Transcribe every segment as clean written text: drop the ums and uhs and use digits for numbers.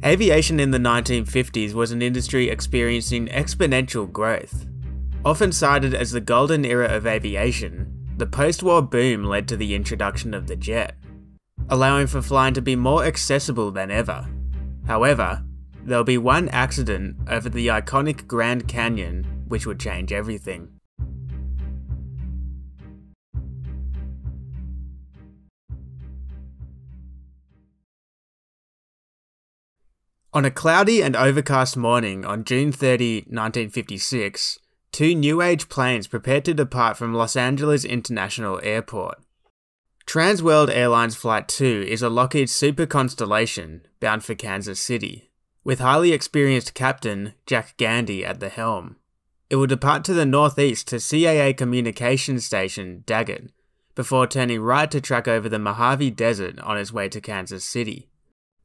Aviation in the 1950s was an industry experiencing exponential growth. Often cited as the golden era of aviation, the post-war boom led to the introduction of the jet, allowing for flying to be more accessible than ever. However, there'll be one accident over the iconic Grand Canyon which would change everything. On a cloudy and overcast morning on June 30, 1956, two New Age planes prepared to depart from Los Angeles International Airport. Trans World Airlines Flight 2 is a Lockheed Super Constellation bound for Kansas City, with highly experienced captain Jack Gandy at the helm. It will depart to the northeast to CAA Communications Station Daggett, before turning right to track over the Mojave Desert on its way to Kansas City.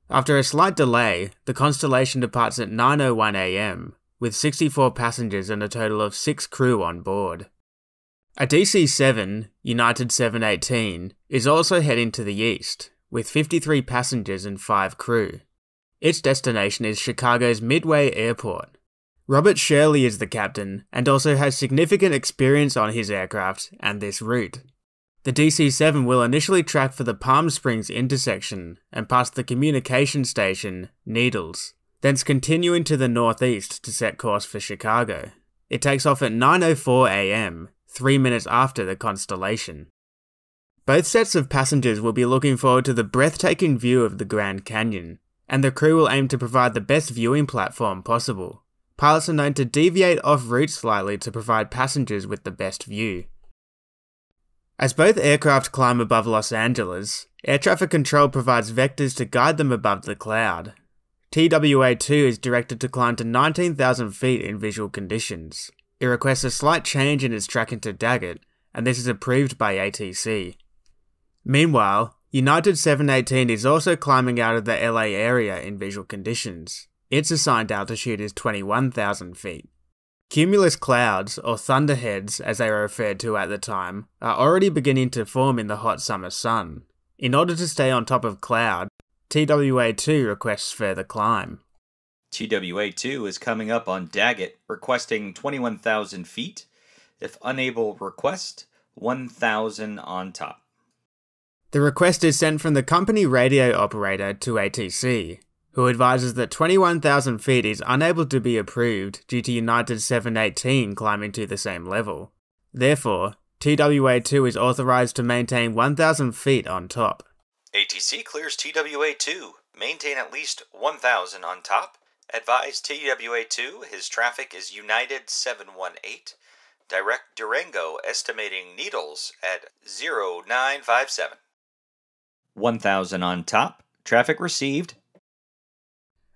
After a slight delay, the Constellation departs at 9:01 AM, with 64 passengers and a total of 6 crew on board. A DC-7, United 718, is also heading to the east, with 53 passengers and 5 crew. Its destination is Chicago's Midway Airport. Robert Shirley is the captain, and also has significant experience on his aircraft and this route. The DC-7 will initially track for the Palm Springs intersection and pass the communication station, Needles, thence continuing to the northeast to set course for Chicago. It takes off at 9:04 AM, 3 minutes after the Constellation. Both sets of passengers will be looking forward to the breathtaking view of the Grand Canyon, and the crew will aim to provide the best viewing platform possible. Pilots are known to deviate off route slightly to provide passengers with the best view. As both aircraft climb above Los Angeles, air traffic control provides vectors to guide them above the cloud. TWA-2 is directed to climb to 19,000 feet in visual conditions. It requests a slight change in its tracking to Daggett, and this is approved by ATC. Meanwhile, United 718 is also climbing out of the LA area in visual conditions. Its assigned altitude is 21,000 feet. Cumulus clouds, or thunderheads as they were referred to at the time, are already beginning to form in the hot summer sun. In order to stay on top of cloud, TWA-2 requests further climb. TWA-2 is coming up on Daggett, requesting 21,000 feet. If unable, request 1,000 on top. The request is sent from the company radio operator to ATC, who advises that 21,000 feet is unable to be approved due to United 718 climbing to the same level. Therefore, TWA-2 is authorized to maintain 1,000 feet on top. ATC clears TWA-2. Maintain at least 1,000 on top. Advise TWA-2 his traffic is United 718. Direct Durango estimating Needles at 0957. 1,000 on top. Traffic received.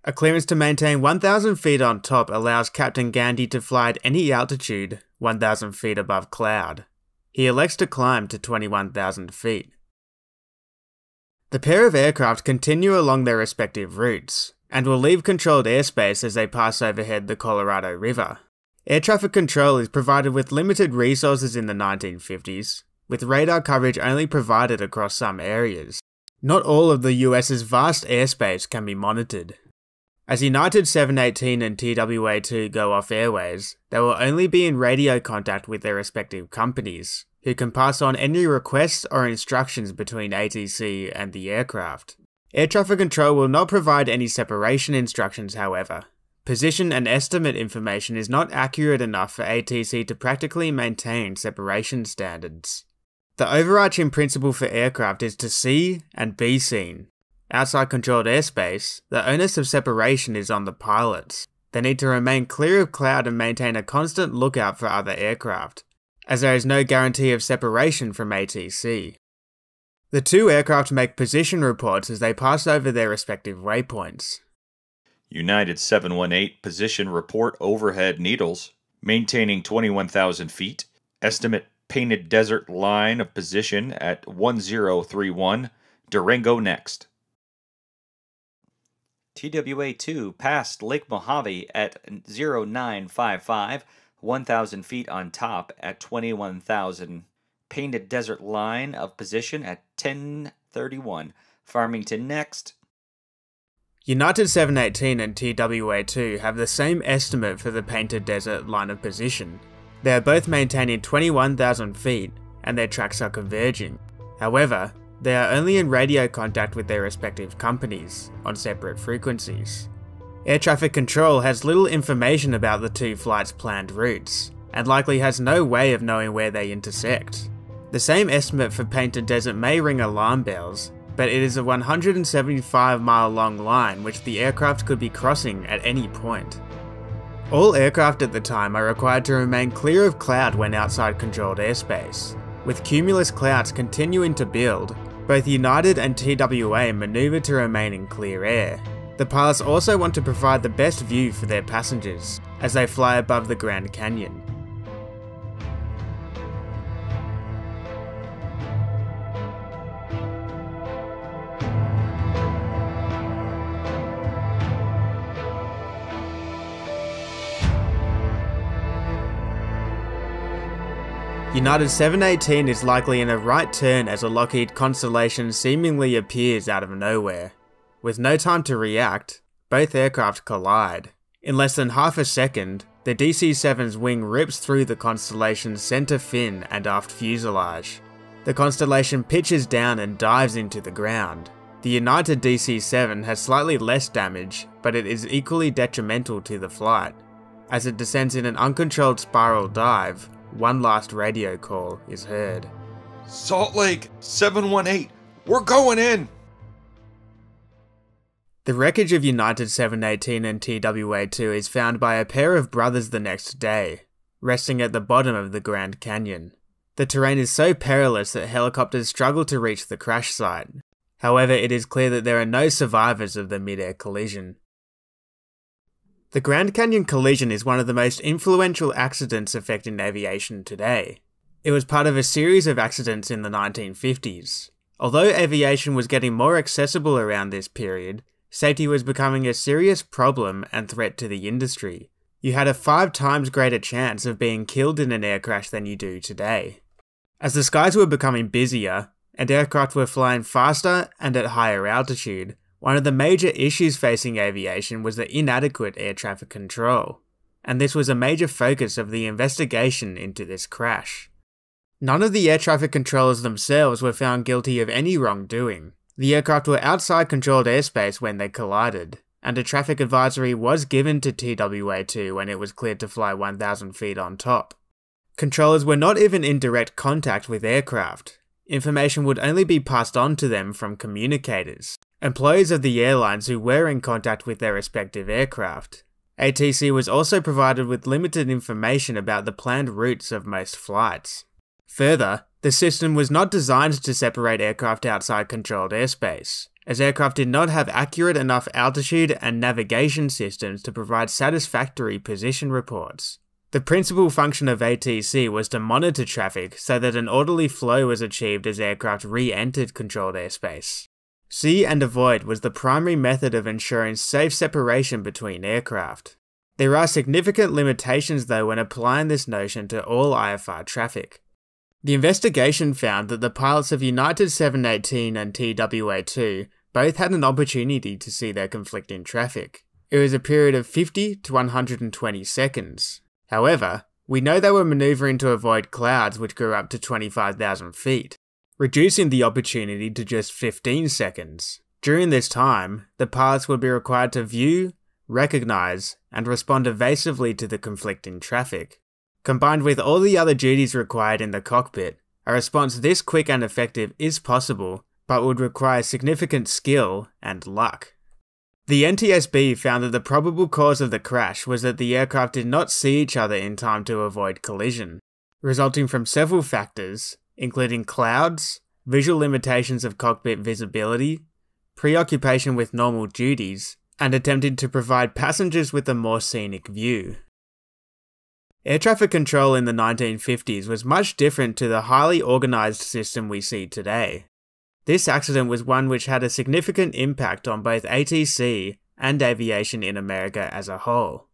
A clearance to maintain 1,000 feet on top allows Captain Gandy to fly at any altitude 1,000 feet above cloud. He elects to climb to 21,000 feet. The pair of aircraft continue along their respective routes, and will leave controlled airspace as they pass overhead the Colorado River. Air traffic control is provided with limited resources in the 1950s, with radar coverage only provided across some areas. Not all of the US's vast airspace can be monitored. As United 718 and TWA-2 go off airways, they will only be in radio contact with their respective companies, who can pass on any requests or instructions between ATC and the aircraft. Air traffic control will not provide any separation instructions, however. Position and estimate information is not accurate enough for ATC to practically maintain separation standards. The overarching principle for aircraft is to see and be seen. Outside controlled airspace, the onus of separation is on the pilots. They need to remain clear of cloud and maintain a constant lookout for other aircraft, as there is no guarantee of separation from ATC. The two aircraft make position reports as they pass over their respective waypoints. United 718 position report overhead Needles, maintaining 21,000 feet. Estimate painted desert line of position at 1031. Durango next. TWA-2 passed Lake Mojave at 0955, 1,000 feet on top at 21,000. Painted desert line of position at 1031. Farmington next. United 718 and TWA2 have the same estimate for the Painted Desert line of position. They are both maintaining 21,000 feet, and their tracks are converging. However, they are only in radio contact with their respective companies, on separate frequencies. Air traffic control has little information about the two flights' planned routes, and likely has no way of knowing where they intersect. The same estimate for Painted Desert may ring alarm bells, but it is a 175-mile long line which the aircraft could be crossing at any point. All aircraft at the time are required to remain clear of cloud when outside controlled airspace. With cumulus clouds continuing to build, both United and TWA maneuver to remain in clear air. The pilots also want to provide the best view for their passengers as they fly above the Grand Canyon. United 718 is likely in a right turn as a Lockheed Constellation seemingly appears out of nowhere. With no time to react, both aircraft collide. In less than half a second, the DC-7's wing rips through the Constellation's centre fin and aft fuselage. The Constellation pitches down and dives into the ground. The United DC-7 has slightly less damage, but it is equally detrimental to the flight. As it descends in an uncontrolled spiral dive, one last radio call is heard. Salt Lake 718, we're going in! The wreckage of United 718 and TWA2 is found by a pair of brothers the next day, resting at the bottom of the Grand Canyon. The terrain is so perilous that helicopters struggle to reach the crash site. However, it is clear that there are no survivors of the mid-air collision. The Grand Canyon collision is one of the most influential accidents affecting aviation today. It was part of a series of accidents in the 1950s. Although aviation was getting more accessible around this period, safety was becoming a serious problem and threat to the industry. You had a 5 times greater chance of being killed in an air crash than you do today. As the skies were becoming busier, and aircraft were flying faster and at higher altitude, one of the major issues facing aviation was the inadequate air traffic control, and this was a major focus of the investigation into this crash. None of the air traffic controllers themselves were found guilty of any wrongdoing. The aircraft were outside controlled airspace when they collided, and a traffic advisory was given to TWA2 when it was cleared to fly 1,000 feet on top. Controllers were not even in direct contact with aircraft. Information would only be passed on to them from communicators, employees of the airlines who were in contact with their respective aircraft. ATC was also provided with limited information about the planned routes of most flights. Further, the system was not designed to separate aircraft outside controlled airspace, as aircraft did not have accurate enough altitude and navigation systems to provide satisfactory position reports. The principal function of ATC was to monitor traffic so that an orderly flow was achieved as aircraft re-entered controlled airspace. See and avoid was the primary method of ensuring safe separation between aircraft. There are significant limitations though when applying this notion to all IFR traffic. The investigation found that the pilots of United 718 and TWA2 both had an opportunity to see their conflicting traffic. It was a period of 50 to 120 seconds. However, we know they were manoeuvring to avoid clouds which grew up to 25,000 feet, reducing the opportunity to just 15 seconds. During this time, the pilots would be required to view, recognise, and respond evasively to the conflicting traffic. Combined with all the other duties required in the cockpit, a response this quick and effective is possible, but would require significant skill and luck. The NTSB found that the probable cause of the crash was that the aircraft did not see each other in time to avoid collision, resulting from several factors, including clouds, visual limitations of cockpit visibility, preoccupation with normal duties, and attempting to provide passengers with a more scenic view. Air traffic control in the 1950s was much different to the highly organised system we see today. This accident was one which had a significant impact on both ATC and aviation in America as a whole.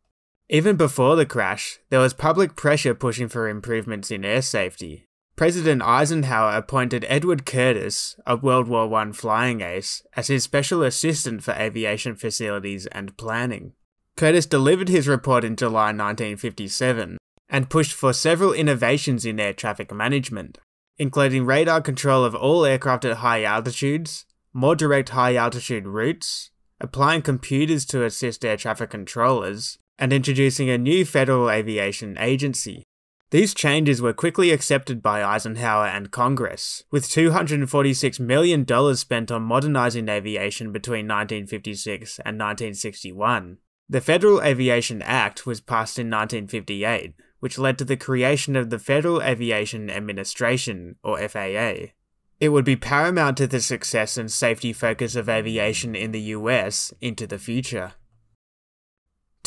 Even before the crash, there was public pressure pushing for improvements in air safety. President Eisenhower appointed Edward Curtis, a World War I flying ace, as his special assistant for aviation facilities and planning. Curtis delivered his report in July 1957, and pushed for several innovations in air traffic management, including radar control of all aircraft at high altitudes, more direct high-altitude routes, applying computers to assist air traffic controllers, and introducing a new Federal Aviation Agency. These changes were quickly accepted by Eisenhower and Congress, with $246 million spent on modernizing aviation between 1956 and 1961. The Federal Aviation Act was passed in 1958, which led to the creation of the Federal Aviation Administration, or FAA. It would be paramount to the success and safety focus of aviation in the US into the future.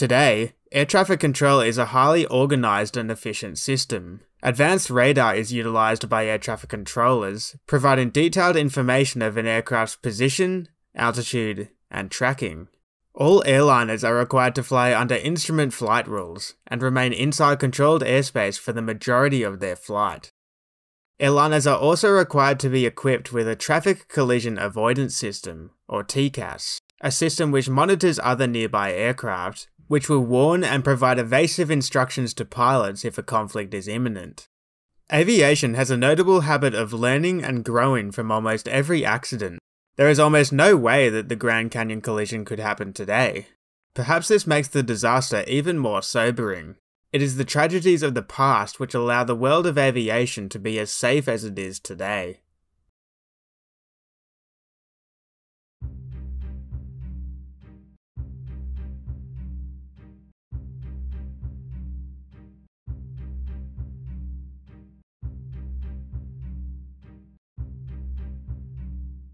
Today, air traffic control is a highly organised and efficient system. Advanced radar is utilised by air traffic controllers, providing detailed information of an aircraft's position, altitude, and tracking. All airliners are required to fly under instrument flight rules, and remain inside controlled airspace for the majority of their flight. Airliners are also required to be equipped with a Traffic Collision Avoidance System, or TCAS, a system which monitors other nearby aircraft, which will warn and provide evasive instructions to pilots if a conflict is imminent. Aviation has a notable habit of learning and growing from almost every accident. There is almost no way that the Grand Canyon collision could happen today. Perhaps this makes the disaster even more sobering. It is the tragedies of the past which allow the world of aviation to be as safe as it is today.